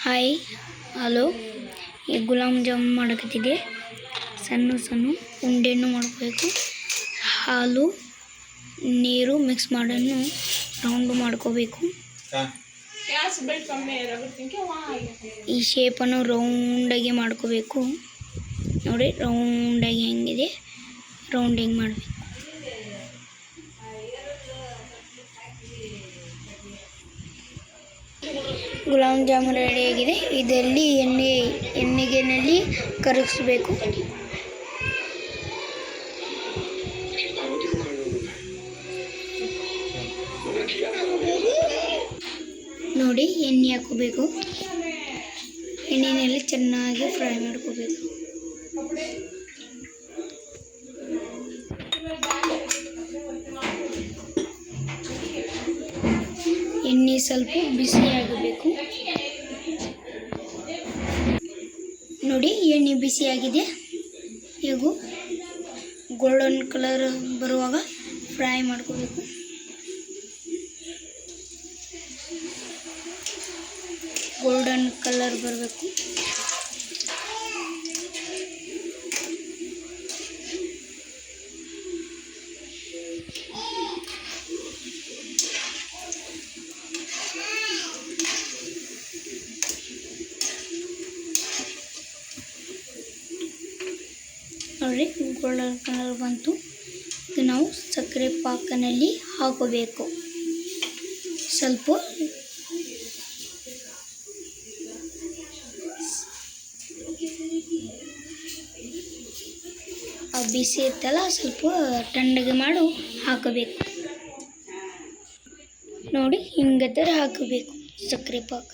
Hi hello. ಈಗ ಗುಲಾಬ್ ಜಾಮೂನ್ ಮಾಡಕತ್ತಿದ್ದೆ. ಸಣ್ಣ ಸಣ್ಣ ಉಂಡೆಯನ್ನು ಮಾಡ್ಕೋಬೇಕು. ಹಾಲು ನೀರು ಮಿಕ್ಸ್ ಮಾಡೋನ್ನು ರೌಂಡು ಮಾಡ್ಕೋಬೇಕು. ಈ ಶೇಪನ್ನು ರೌಂಡಾಗಿ ಮಾಡ್ಕೋಬೇಕು. ನೋಡಿ ರೌಂಡಾಗಿ ಹೆಂಗಿದೆ, ರೌಂಡ್ ಹೆಂಗೆ ಮಾಡಬೇಕು. ಗುಲಾಬ್ ಜಾಮೂನ್ ರೆಡಿಯಾಗಿದೆ. ಇದರಲ್ಲಿ ಎಣ್ಣೆಗೆನಲ್ಲಿ ಕರಗಿಸ್ಬೇಕು. ನೋಡಿ ಎಣ್ಣೆ ಹಾಕೋಬೇಕು. ಎಣ್ಣೆಯಲ್ಲಿ ಚೆನ್ನಾಗಿ ಫ್ರೈ ಮಾಡ್ಕೋಬೇಕು. ಎಣ್ಣೆ ಸ್ವಲ್ಪ ಬಿಸಿಯಾಗಬೇಕು. ನೋಡಿ ಎಣ್ಣೆ ಬಿಸಿಯಾಗಿದೆ. ಈಗ ಗೋಲ್ಡನ್ ಕಲರ್ ಬರುವಾಗ ಫ್ರೈ ಮಾಡ್ಕೋಬೇಕು. ಗೋಲ್ಡನ್ ಕಲರ್ ಬರಬೇಕು. ನೋಡಿ ಗೋಲ್ಡನ್ ಕಲರ್ ಬಂತು. ಇದು ನಾವು ಸಕ್ಕರೆ ಪಾಕನಲ್ಲಿ ಹಾಕೋಬೇಕು. ಸ್ವಲ್ಪ ಬಿಸಿ ಇತ್ತಲ್ಲ, ಸ್ವಲ್ಪ ತಣ್ಣಗೆ ಮಾಡು ಹಾಕಬೇಕು. ನೋಡಿ ಹಿಂಗೆ ಥರ ಹಾಕಬೇಕು ಸಕ್ಕರೆ ಪಾಕ.